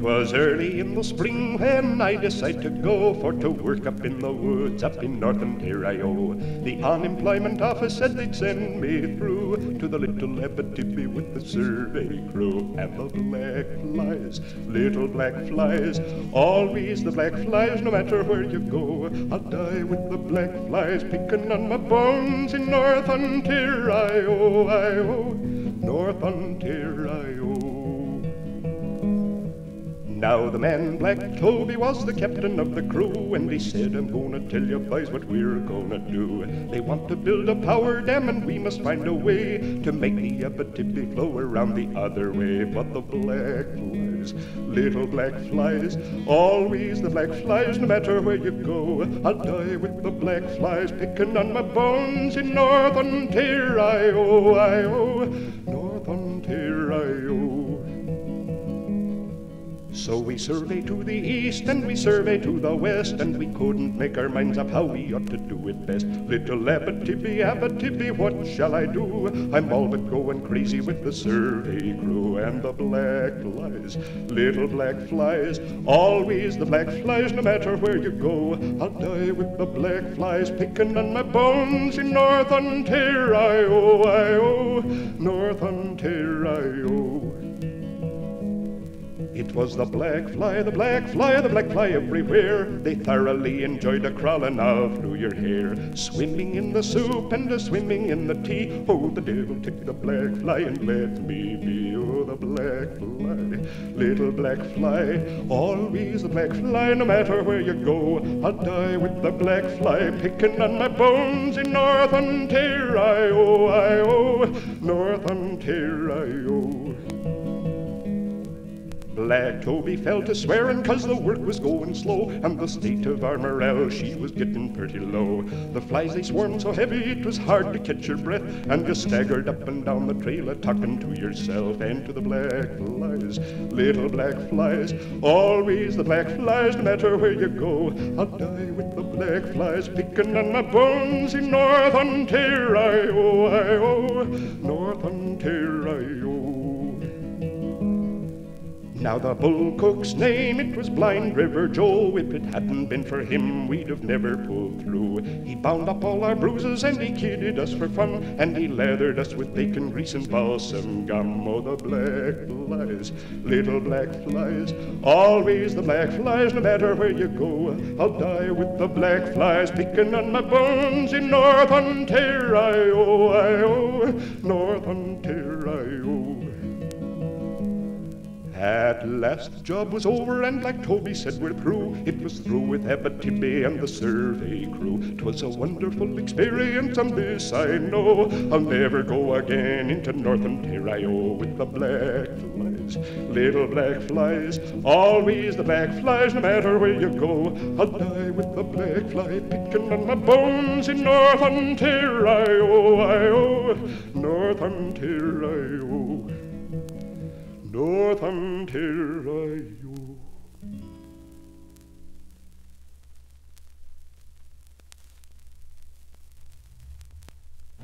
'Twas early in the spring when I decided to go for to work up in the woods up in North Ontario. The unemployment office said they'd send me through to the little Abitibi with the survey crew. And the black flies, little black flies, always the black flies, no matter where you go. I'll die with the black flies picking on my bones in North Ontario, North Ontario. Now the man Black Toby was the captain of the crew, and he said, I'm gonna tell you boys what we're gonna do. They want to build a power dam, and we must find a way to make the Abitibi flow around the other way. But the black flies, little black flies, always the black flies, no matter where you go. I'll die with the black flies picking on my bones in North Ontario, North Ontario. So we survey to the east and we survey to the west, and we couldn't make our minds up how we ought to do it best. Little Abitibi, Abitibi, what shall I do? I'm all but going crazy with the survey crew. And the black flies, little black flies, always the black flies, no matter where you go. I'll die with the black flies picking on my bones in North Ontario, North Ontario. It was the black fly, the black fly, the black fly everywhere. They thoroughly enjoyed a crawling all through your hair. Swimming in the soup and a swimming in the tea. Oh, the devil take the black fly and let me be. Oh, the black fly, little black fly, always the black fly, no matter where you go. I'll die with the black fly picking on my bones in North Ontario, North Ontario. Black Toby fell to swearing 'cause the work was going slow, and the state of our morale, she was getting pretty low. The flies, they swarmed so heavy it was hard to catch your breath, and you staggered up and down the trail a-talking to yourself. And to the black flies, little black flies, always the black flies, no matter where you go. I'll die with the black flies picking on my bones in North Ontario, North Ontario. Now the bull cook's name, it was Blind River Joe. If it hadn't been for him, we'd have never pulled through. He bound up all our bruises and he kidded us for fun, and he lathered us with bacon grease and balsam gum. Oh, the black flies, little black flies, always the black flies, no matter where you go. I'll die with the black flies picking on my bones in North Ontario, North Ontario. At last the job was over and Black Toby said we're through. It was through with Abitibi and the survey crew. 'Twas a wonderful experience, and this I know, I'll never go again into North Ontario with the black flies, little black flies, always the black flies, no matter where you go. I'll die with the black fly picking on my bones in North Ontario, North Ontario, North Ontario.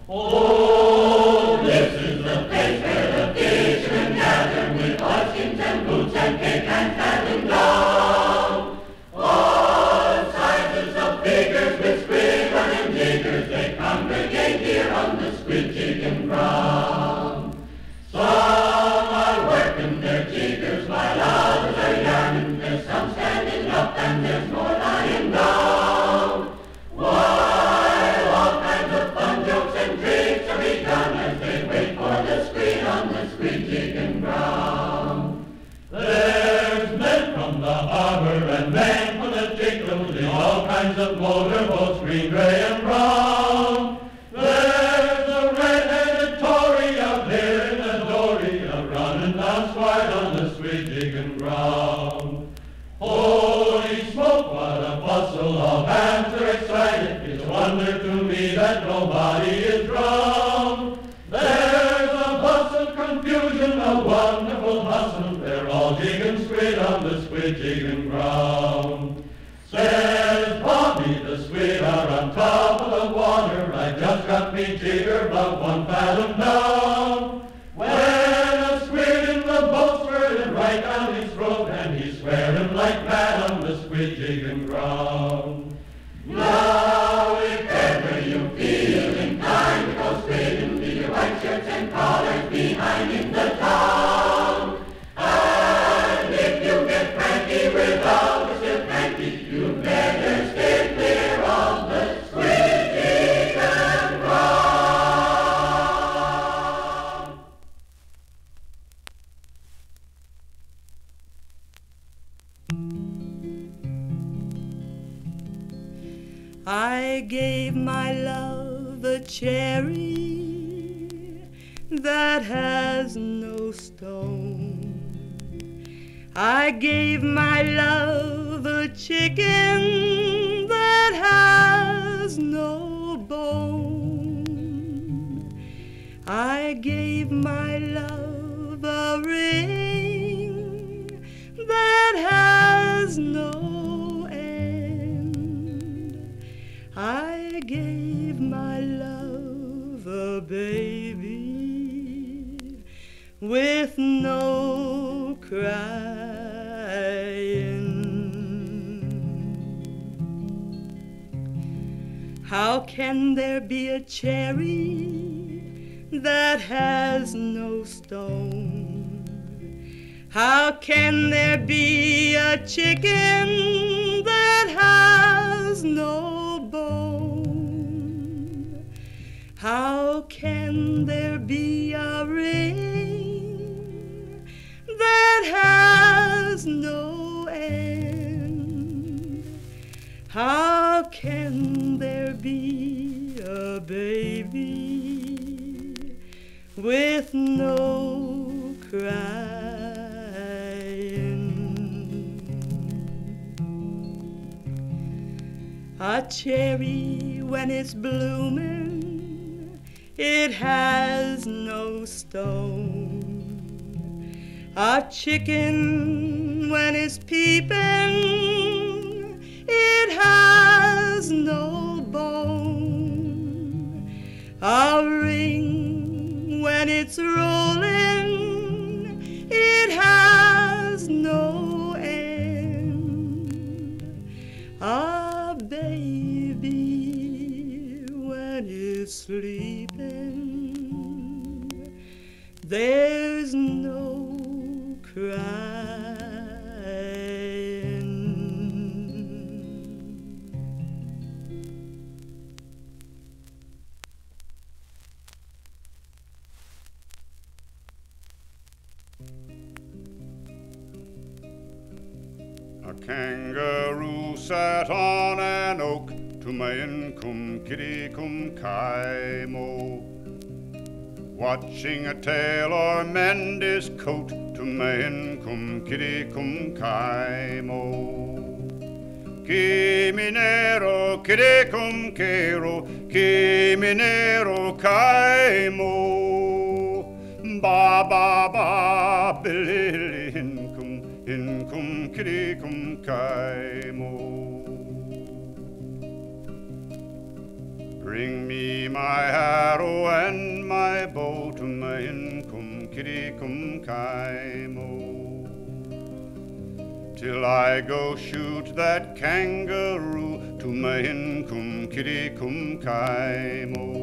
Oh, this is the place where the fishermen gather with buskins and boots and cake and fathom down. All sizes of figures with squid running diggers, they congregate here on the squid chicken ground. Some are working their jiggers while others are yarning. There's some standing up and there's more lying down. While all kinds of fun jokes and tricks are begun as they wait for the squid on the squid chicken ground. There's men from the harbor and men from the Tickles in all kinds of motorboats, green, gray, and brown. There's a red-headed Tory out there in the dory, running down swide on the squid chicken ground. Holy smoke, what a bustle, all hands are excited. It's a wonder to me that nobody is drowned. There's a bustle, confusion, a wonderful hustle. They're all jigging squid on the squid chicken ground. Says Bobby, the squid are on top of the water. I just got me jigger about 1 fathom down. When a squid in the boat spurted right down his throat, and he I gave my love a cherry that has no stone. I gave my love a chicken that has no bone. I gave my love a ring that has no end. I gave my love a baby with no crying. How can there be a cherry that has no stone? How can there be a chicken that has no bone? How can there be a ring that has no end? How can there be a baby with no crying? A cherry when it's blooming, it has no stone. A chicken when it's peeping, it has no bone. A ring when it's rolling, it has no end. A baby when it's sleeping, there's no crying. A kangaroo sat on an oak, tumayin kum kitty kum kai mo, watching a tailor mend his coat, tumayin kum kitty kum kai mo. Ki minero kitty kum kero, ki minero kai mo, ba ba ba bililin kum in kum kitty kum kai mo. Bring me my arrow and my bow, to my kum kitty kum kai mo, till I go shoot that kangaroo, to my kum kitty kum kai mo.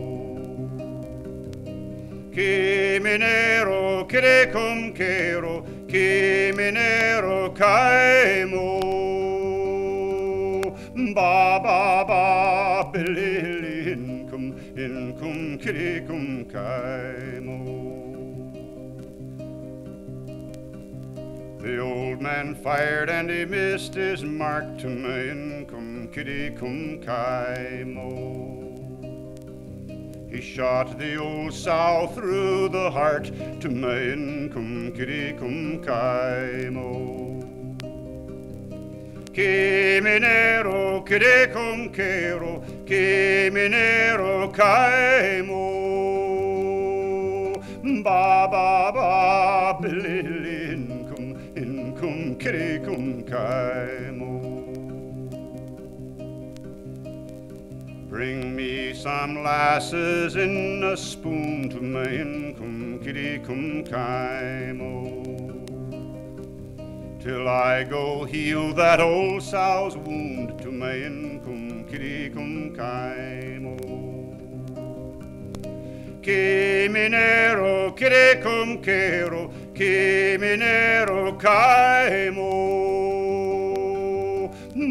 Ki minero kitty kum kero, ki minero kai mo, ba ba ba bilili in kum kitty kum kai mo. The old man fired and he missed his mark, to my kum kitty kum kai mo. He shot the old sow through the heart, to my kum kitty kum kai mo. Ki minero kitty kum kero, ki minero kai mo, ba ba ba bilili in kum kitty kum kai mo. Bring me some lasses in a spoon, to my kum kitty kum kai mo, till I go heal that old sow's wound, to my kum kitty kum kai mo. Ki minero kitty kum kero, ki minero kai mo,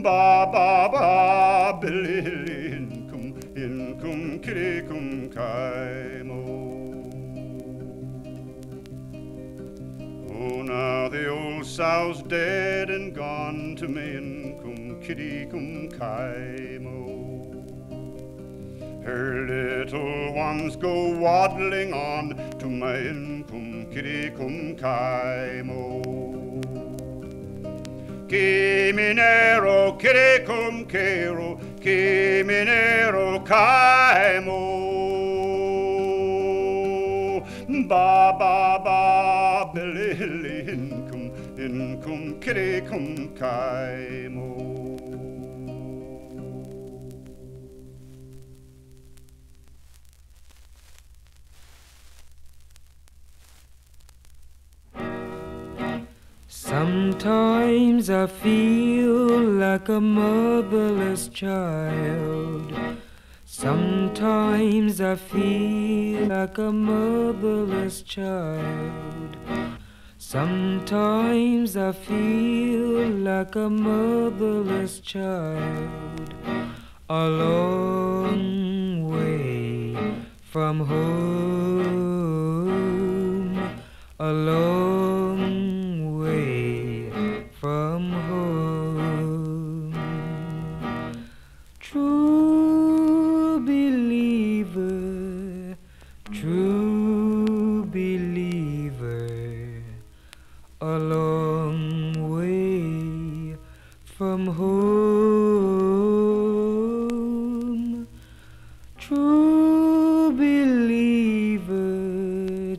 ba ba ba bilili in kum kitty kum kai mo. Oh, now the old sow's dead and gone, to me in kum kitty kum kai mo. Her little ones go waddling on to main cum kitty cum kaimo. Ki minero kitty cum kero, ki minero kaimo. Ba ba ba billy in cum kitty cum kaimo. Sometimes I feel like a motherless child. Sometimes I feel like a motherless child. Sometimes I feel like a motherless child. A long way from home. A long way from home. True believer, true believer, a long way from home. True believer,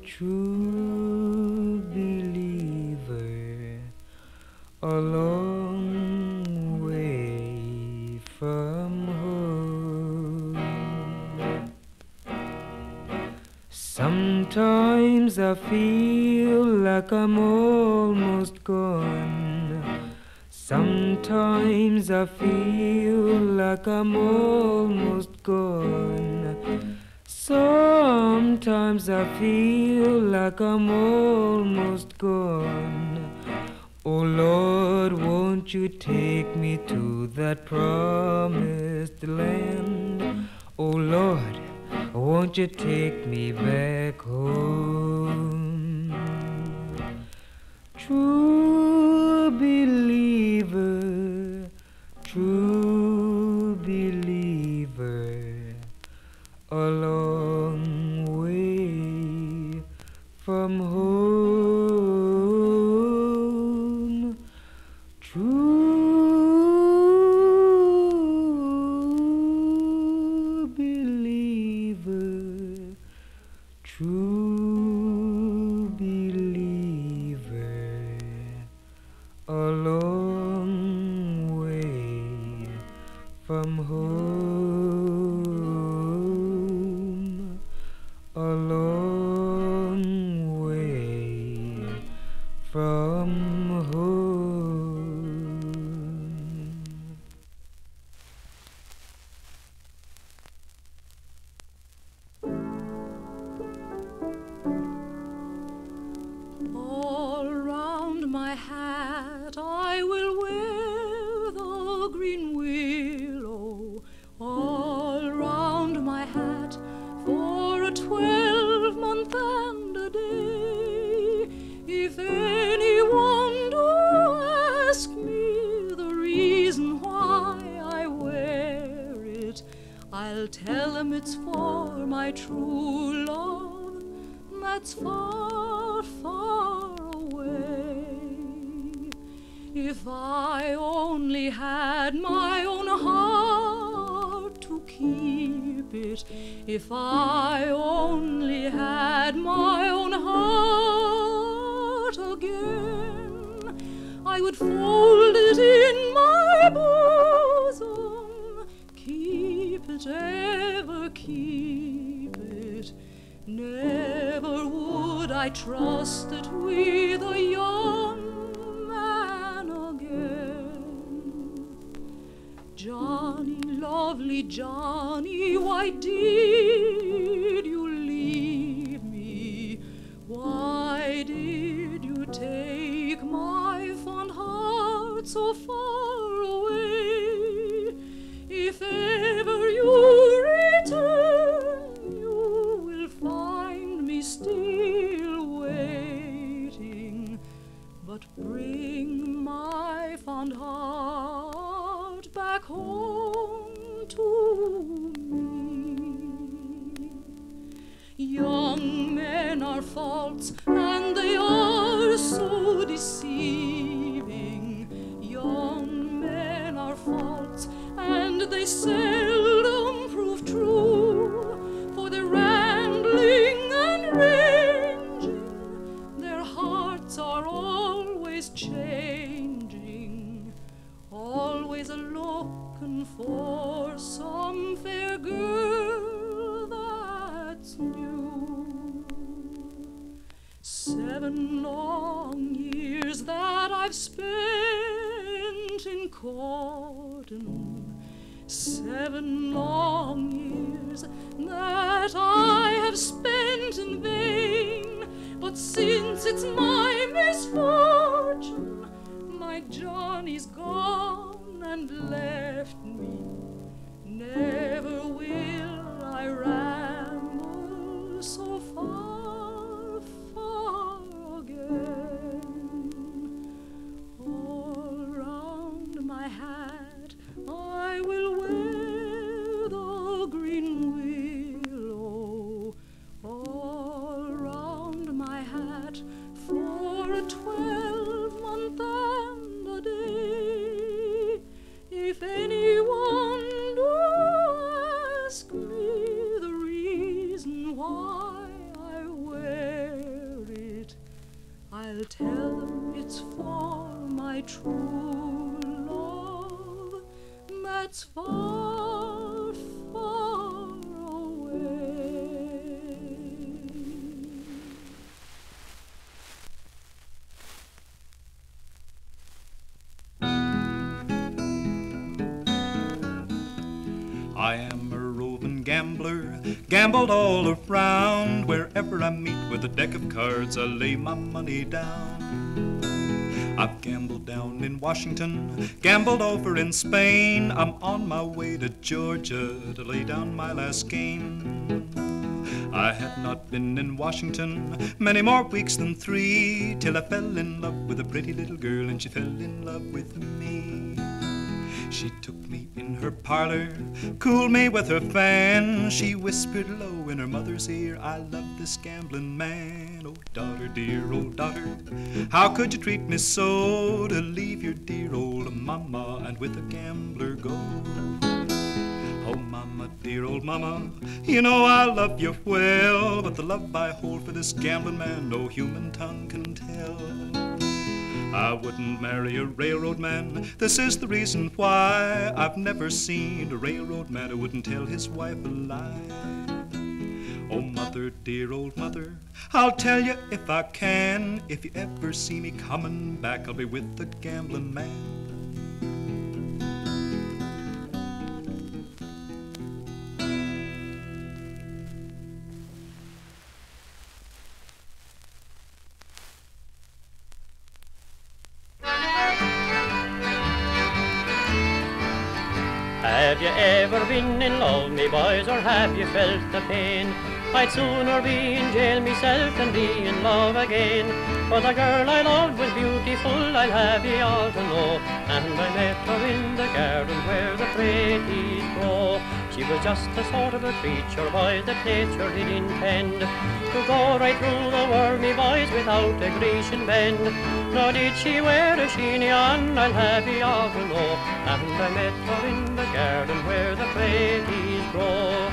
true believer, a long way from home. Sometimes I feel like I'm almost gone. Sometimes I feel like I'm almost gone. Sometimes I feel like I'm almost gone. Oh Lord, won't you take me to that promised land? Oh Lord, won't you take me back home? True believer, true believer, a long way from home. True believer, true believer, a long way from home. A long way from home. All round my hat I will wear the green willow. All round my hat for a 12-month and a day. If anyone do ask me the reason why I wear it, I'll tell them it's for my true love that's far, far away. If I only had my own heart to keep it, if I only had my own heart again, I would fold it in my bosom, keep it, ever keep it. Never would I trust it with a young man again. Johnny, lovely Johnny, why did you leave me? Why did you take my fond heart so far away? If ever you return, you will find me still waiting. But bring my fond heart back home to me. hearts, and they are so deceiving. Young men are false, and they seldom prove true, for they're rambling and ranging. Their hearts are always changing, always a-looking for some fair girl that's new. 7 long years that I've spent in courting, 7 long years that I have spent in vain. But since it's my misfortune, my Johnny's gone and left me, never will I ramble so far, far again. All round my hat I will wear the green willow, all round my hat for a 12-month and a day. If anyone do ask me the reason why I wear it, I'll tell them it's for my true love that's far, far away. I am a roving gambler, gambled all around. Wherever I meet with a deck of cards, I lay my money down. I've gambled down in Washington, gambled over in Spain. I'm on my way to Georgia to lay down my last game. I had not been in Washington many more weeks than 3 till I fell in love with a pretty little girl, and she fell in love with me. She took me in her parlor, cooled me with her fan. She whispered low in her mother's ear, I love this gambling man. Oh, daughter, dear old daughter, how could you treat me so, to leave your dear old mama and with a gambler go? Oh, mama, dear old mama, you know I love you well, but the love I hold for this gambling man no human tongue can tell. I wouldn't marry a railroad man, this is the reason why. I've never seen a railroad man who wouldn't tell his wife a lie. Oh, mother, dear old mother, I'll tell you if I can. If you ever see me coming back, I'll be with the gambling man. Have you ever been in love, me boys, or have you felt the pain? I'd sooner be in jail myself than be in love again. For the girl I loved was beautiful, I'll have ye all to know. And I met her in the garden where the praties grow. She was just the sort of a creature, boys, that nature did intend to go right through the world, me boys, without a Grecian bend. Nor did she wear a sheeny on, I'll have ye all to know. And I met her in the garden where the praties grow.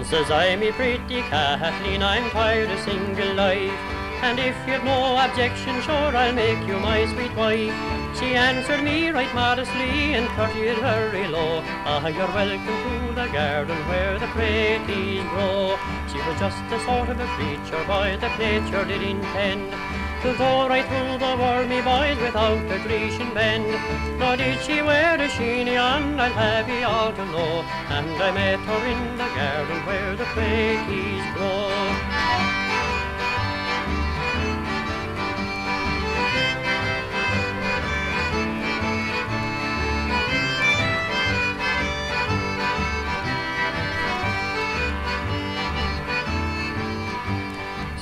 Says I, me pretty Kathleen, I'm tired of single life, and if you've no objection, sure I'll make you my sweet wife. She answered me right modestly and courteous very low. Ah, you're welcome to the garden where the praties grow. She was just the sort of a creature, boy, that nature did intend to go right through the world, me boys, without a Grecian bend. Nor did she wear a sheeny on, I'll have ye all to know. And I met her in the garden where the praties grow.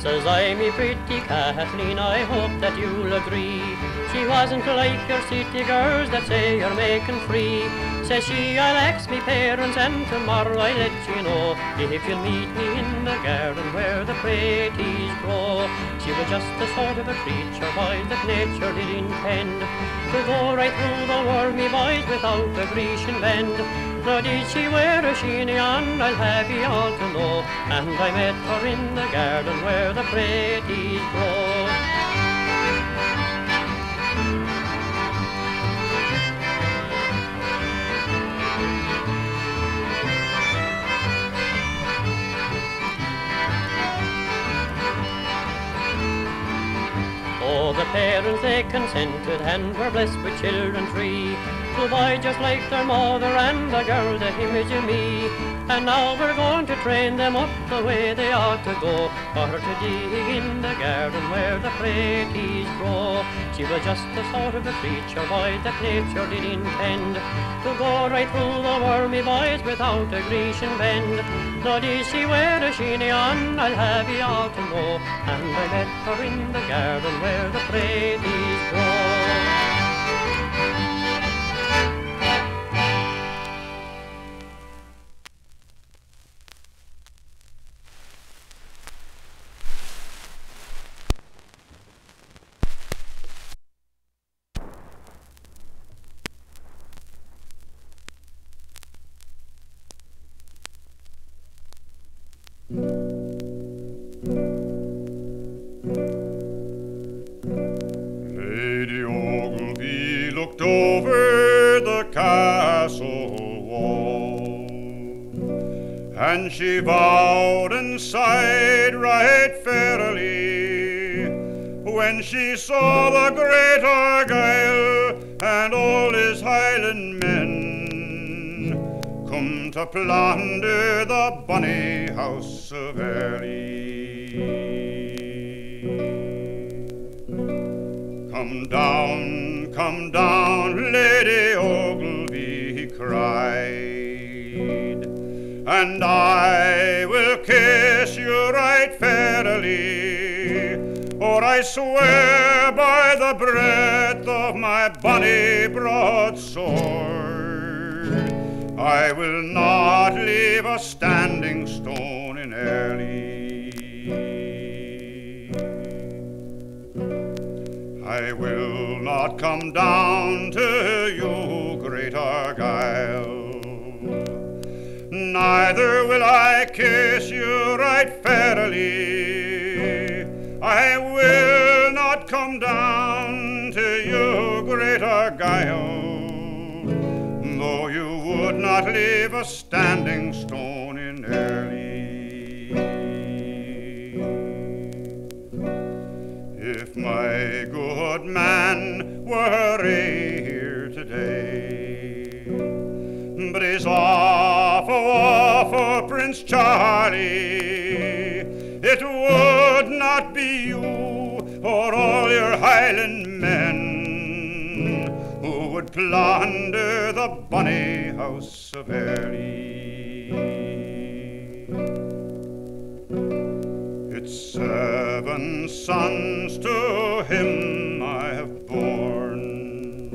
Says I, me pretty Kathleen, I hope that you'll agree. She wasn't like your city girls that say you're making free. Says she, I'll ask me parents and tomorrow I'll let you know if you'll meet me in the garden where the praties grow. She was just the sort of a creature, boys, that nature did intend to go right through the wormy boys without a Grecian bend. Nor did she wear a sheeny on, I'll have ye all to know, and I met her in the garden where the praties grow. Oh, the parents, they consented and were blessed with children 3, to boy just like their mother and the girl the image of me. And now we're going to train them up the way they ought to go, for her to dig in the garden where the praties grow. She was just the sort of a creature, boy, that nature did intend to go right through the wormy boys without a Grecian bend. Nor did she wear a sheeny on, I'll have ye all to know, and I met her in the garden where the praties grow. Lady Ogilvy looked over the castle wall, and she vowed and sighed right fairly when she saw the great Argyle and all his Highland men come to plunder the bonny house of Airlie. Come down, Lady Ogilvy, he cried, and I will kiss you right fairly, or I swear by the breadth of my bonny broadsword, I will not leave a standing stone in Airlie. I will not come down to you, great Argyle, neither will I kiss you right fairly. I will not come down to you, great Argyle, though you would not leave a standing stone in Airlie. If my good man were here today, but he's off for Prince Charlie, it would not be you or all your Highland men who would plunder the bonny house of Airlie. It's 7 sons to him I have borne,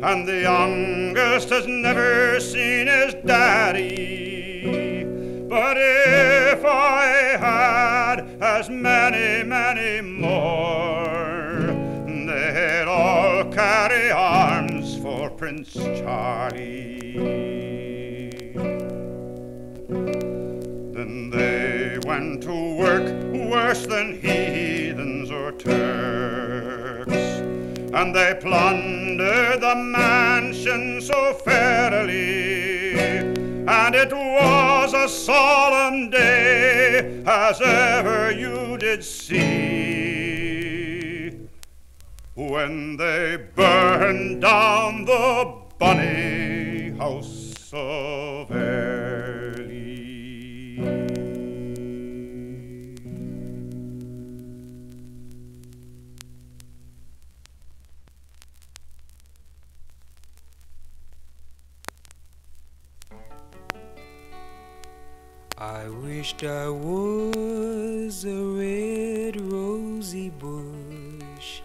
and the youngest has never seen his daddy. But if I had as many, many more, they'd all carry arms for Prince Charlie. Then they went to work worse than heathens or Turks, and they plundered the mansion so fairly, and it was a solemn day as ever you did see, when they burned down the bonny house of Airlie. I wished I was a red rosy bush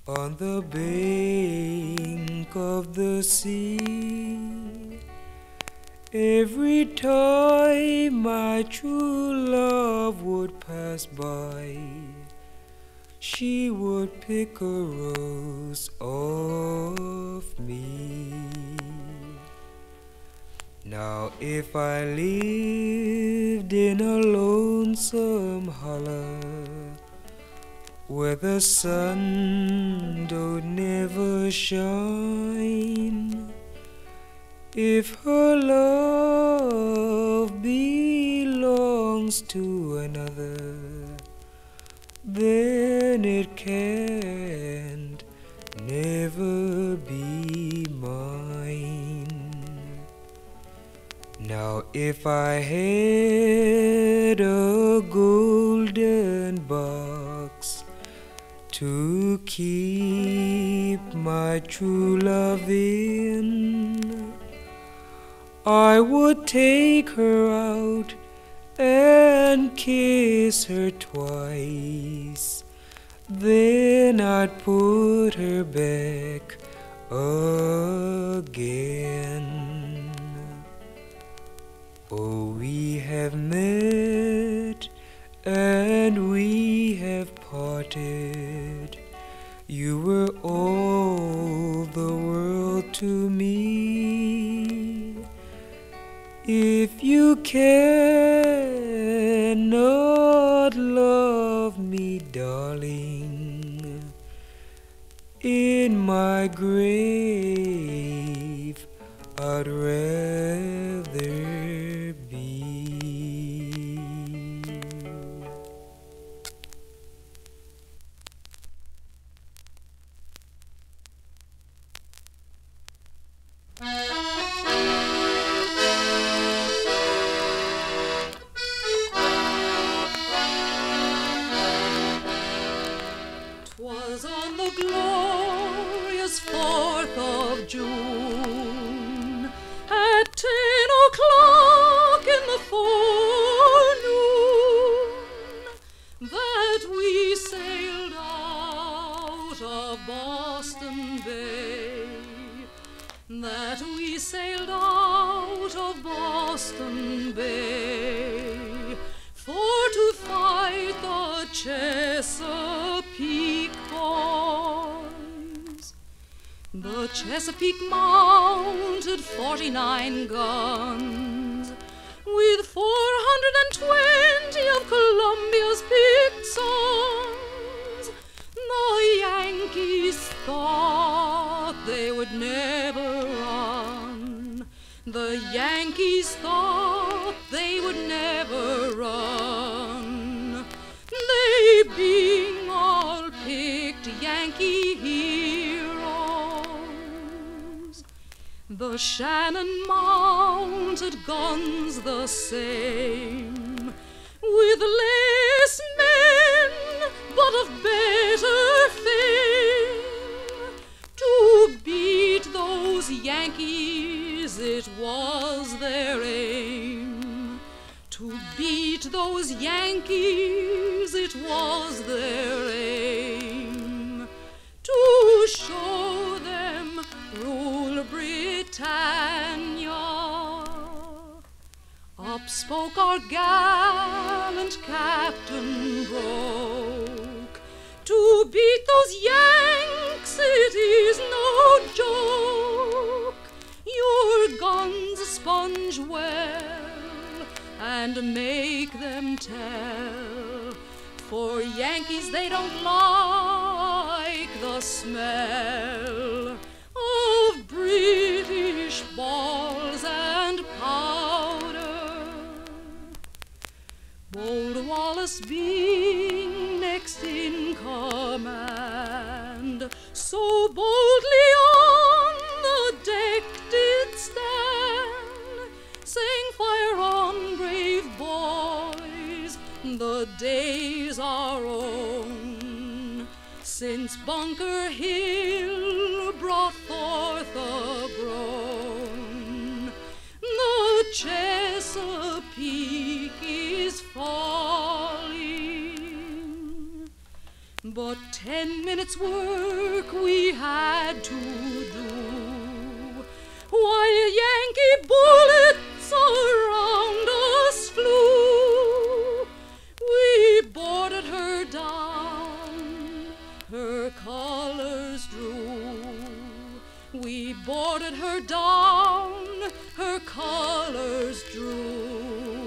on the bank of the sea. Every time my true love would pass by, she would pick a rose off me. Now if I lived in a lonesome hollow where the sun don't never shine, if her love belongs to another, then it can't never be mine. Now if I had a golden box to keep my true love in, I would take her out and kiss her twice, then I'd put her back again. Oh, we have met and we have parted. You were all the world to me. If you cannot love me, darling, in my grave I'd rather be. Was on the glorious 4th of June, at 10 o'clock in the forenoon, that we sailed out of Boston Bay, that we sailed out of Boston Bay, for to fight the Chesapeake boys. The Chesapeake mounted 49 guns, with 420 of Columbia's picked sons. The Yankees thought they would never run. The Yankees thought they would never run. They being all picked Yankee heroes. The Shannon mounted guns the same, with less men but of better fame. To beat those Yankees it was their aim. To beat those Yankees it was their aim. To show them rule Britannia. Up spoke our gallant Captain Broke. To beat those Yanks it is no joke. Your guns sponge well and make them tell, for Yankees they don't like the smell of British balls and powder. Bold Wallace being next in command, so boldly on the deck did stand, saying, "Fire on, brave boys, the days are on, since Bunker Hill brought forth a groan. The Chesapeake but 10 minutes' work we had to do, while Yankee bullets around us flew. We boarded her down, her colors drew. We boarded her down, her colors drew,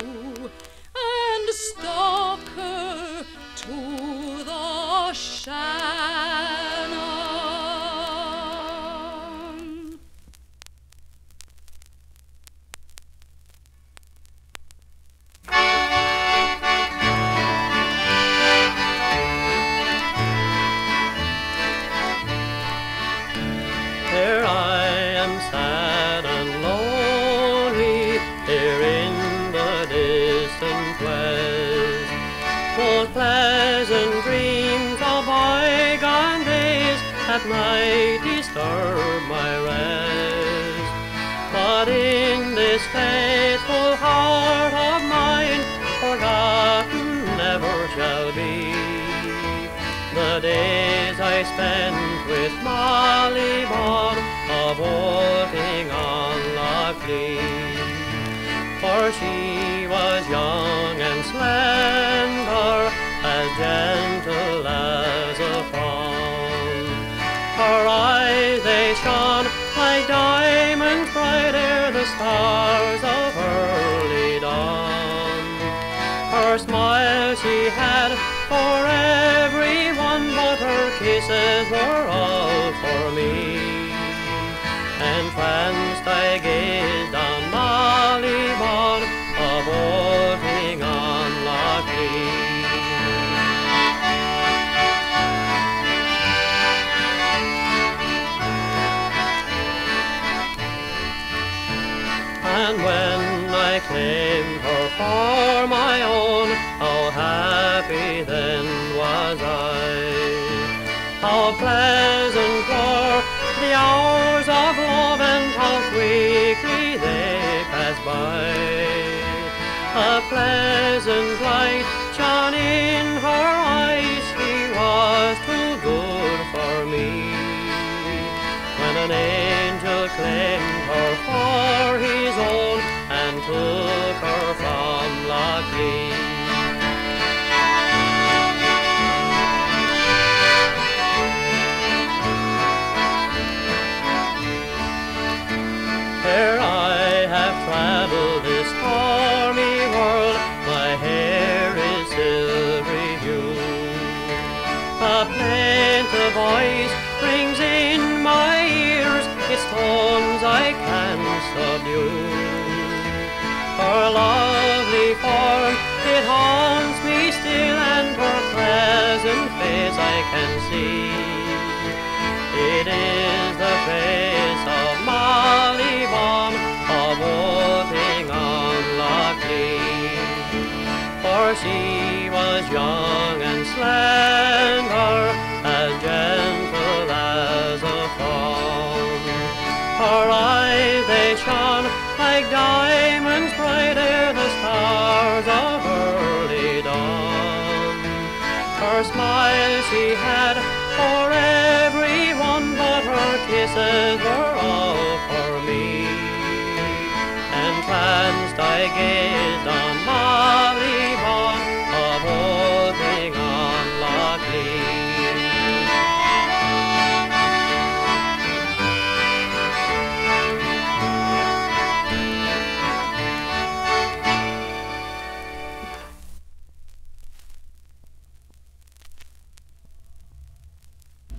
and stuck her to the Shannon. Here I am sad and lonely, here in the distant west. Those pleasant dreams of bygone days at night disturb my rest. But in this faithful heart of mine, forgotten never shall be the days I spent with Molly Bawn, a-boating on Loch Lee. For she was young and slender, as gentle as a fawn. Her eyes, they shone like diamonds bright ere the stars of early dawn. Her smile she had for everyone, but her kisses were all for me. Entranced I gazed on Molly Bawn, a-boating on Loch Lee. And when I claimed her for my own, how happy then was I. How pleasant were the hours of love, and how quickly they passed by. A pleasant light shone in her eyes, she was too good for me. When an angel claimed her for his own and took her from Loch Lee. Here I have traveled this stormy world, my hair is silvery hue. A plaintive voice rings in my ears, its tones I can subdue. Her lovely form, it haunts me still, and her pleasant face I can see. It is the face of Molly Bawn, a-boating on Loch Lee. For she was young and slender, as gentle as a fawn. Her eyes, they shone like diamonds bright ere the stars of early dawn. Her smile she had for everyone, but her kisses were all for me. Entranced I gazed on Molly Bawn, a-boating on Loch Lee.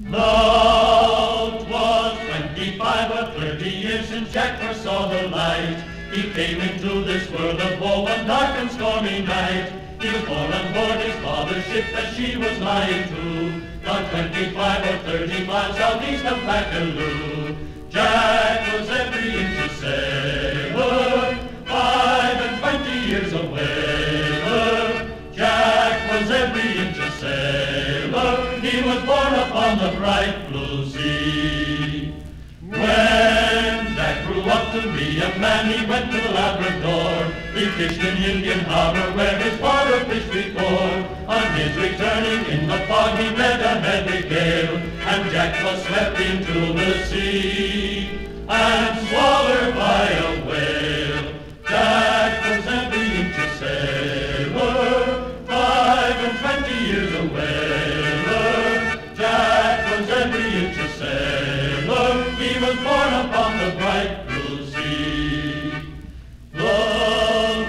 Now 'twas 25 or 30 years since Jack first saw the light. He came into this world of woe one dark and stormy night. He was born on board his father's ship that she was lying to, not 25 or 30 miles southeast of Baccalieu. Jack was every inch a sailor, 25 years a whaler. Jack was every inch a sailor, he was born upon the bright blue sea. When Jack grew up to be a man, he went to the Labrador. He fished in Indian Harbor where his father fished before. On his returning in the fog he met a heavy gale, and Jack was swept into the sea and swallowed by a whale. Jack was every inch a sailor, 25 years a whaler. Jack was every inch a sailor, he was born upon the bright blue sea. The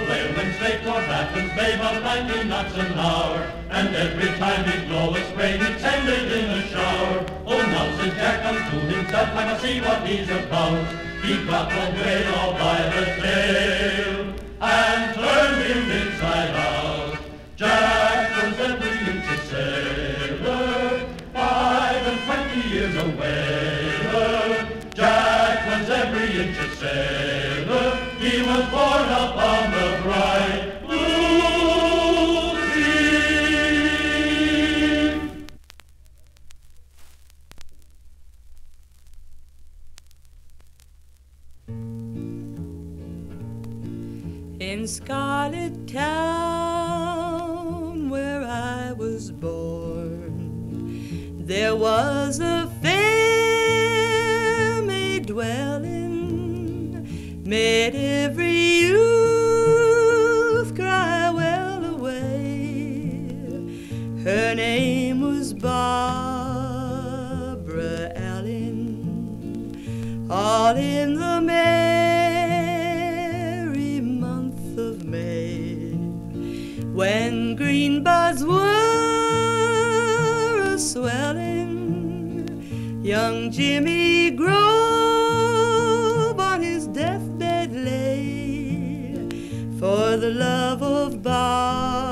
whalemen stayed for Baffin's Bay about 90 knots an hour, and every time he'd blow a spray he'd send it in a shower. Oh, now said Jack unto himself, I must see what he's about. He got the whale all by the tail and turned him inside out. Jack was every inch a sailor, 25 years a whaler. Jack was every inch a sailor, he was born upon the bright blue sea. In Scarlet Town, where I was born, there was a fair maid dwelling, made every youth cry well away. Her name was Barbara Allen, all in the merry month of May, when green buds were a-swelling. Young Jimmy Grove on his deathbed lay, for the love of Barbara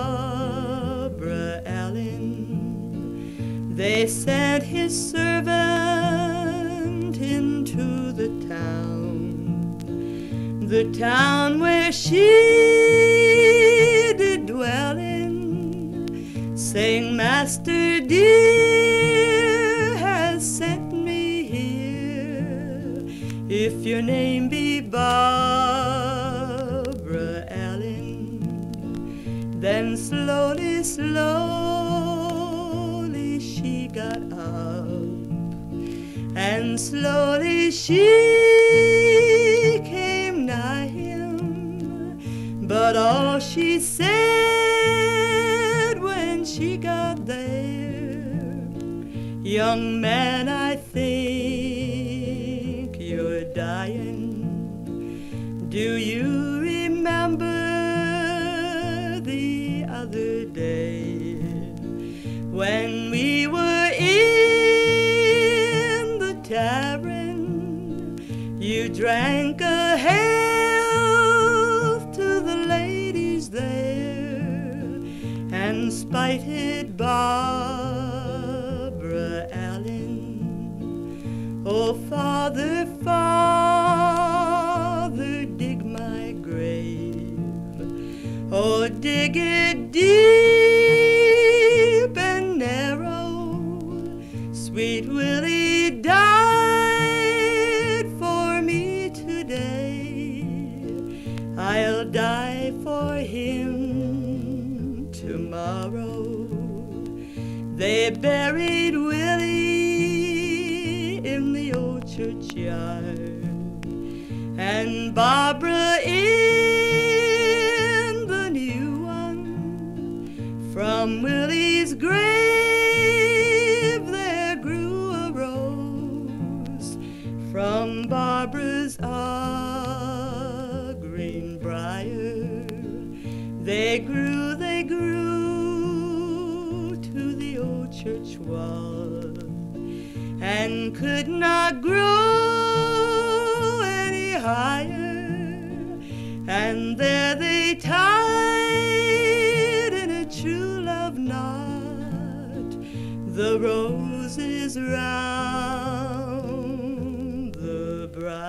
Allen. They sent his servant into the town where she did dwell in, saying, Master dear has sent me here, if your name be Barbara Allen. Then slowly, slowly she got up, and slowly she came nigh him, but all she said when she got there, young man, I think you're dying. Do you remember the other day when we were in the tavern? You drank a health to the ladies there and spited Barbara Allen. Oh, Father, Father, dig my grave. Oh, dig it deep and narrow. Sweet Willie died for me today. I'll die for him tomorrow. They buried Willie in the old churchyard, and Barbara in the new one. From Willie's grave there grew a rose, from Barbara's green briar. They grew to the old church wall, and could not grow any higher. And there they tied in a true love knot the roses round the briar.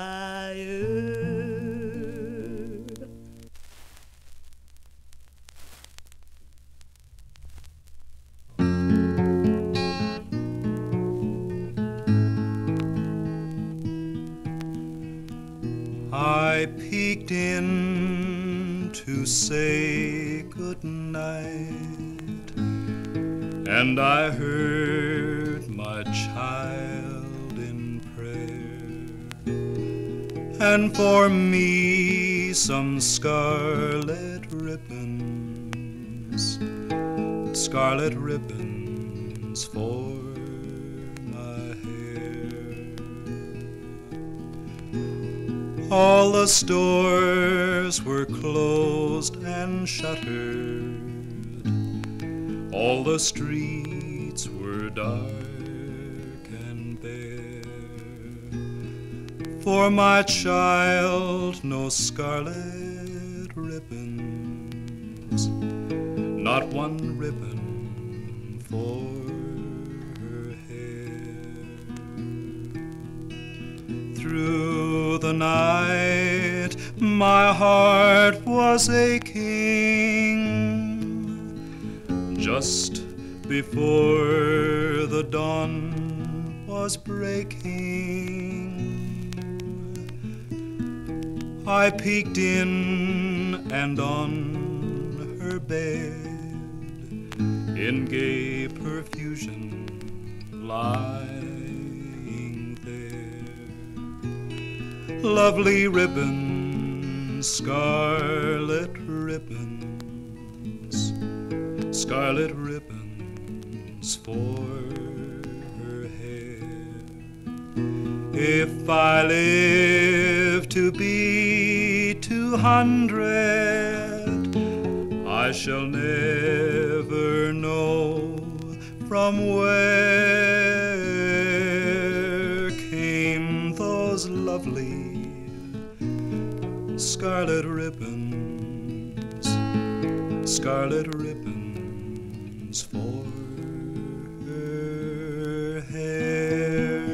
I peeked into to say good night, and I heard my child in prayer, and for me some scarlet ribbons for my hair. All the stores were closed and shuttered, all the streets were dark and bare. For my child no scarlet ribbons, not one ribbon for her hair. Through the night my heart was aching, just before the dawn was breaking. I peeked in, and on her bed in gay perfusion lying there, lovely ribbons, scarlet ribbons for her hair. If I live to be 200, I shall never know from where came those lovely scarlet ribbons for her hair.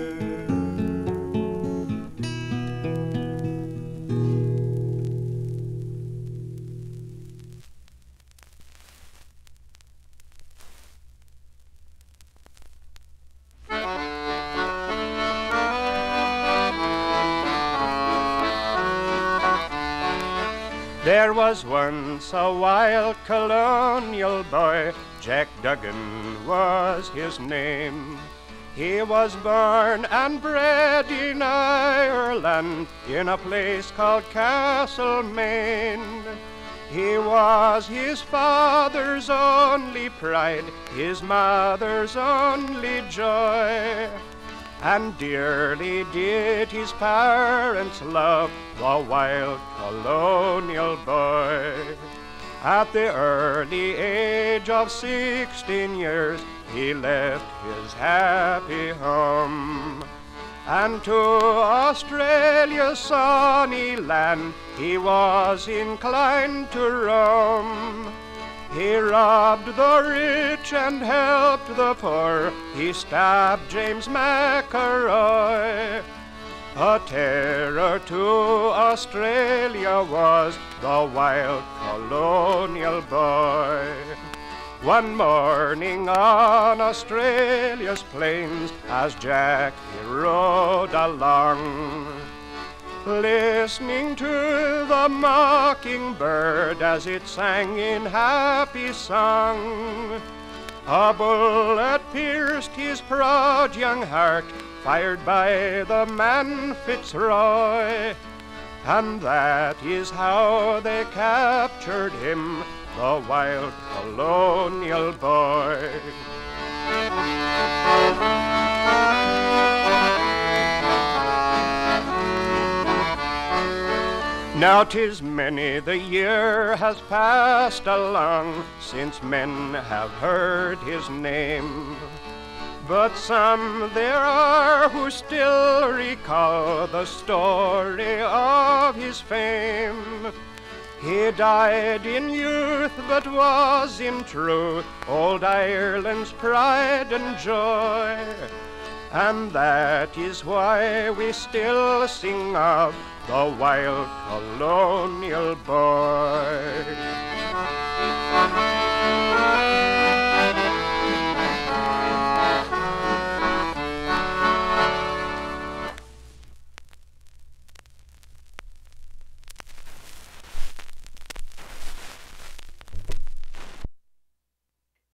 There was once a wild colonial boy, Jack Duggan was his name. He was born and bred in Ireland, in a place called Castlemaine. He was his father's only pride, his mother's only joy, and dearly did his parents love the wild colonial boy. At the early age of 16 years, he left his happy home, and to Australia's sunny land he was inclined to roam. He robbed the rich and helped the poor, he stabbed James McElroy. A terror to Australia was the wild colonial boy. One morning on Australia's plains, as Jack he rode along, listening to the mockingbird as it sang in happy song, a bullet pierced his proud young heart, fired by the man Fitzroy, and that is how they captured him, the wild colonial boy. Now 'tis many the year has passed along since men have heard his name, but some there are who still recall the story of his fame. He died in youth, but was in truth old Ireland's pride and joy, and that is why we still sing of the wild colonial boy.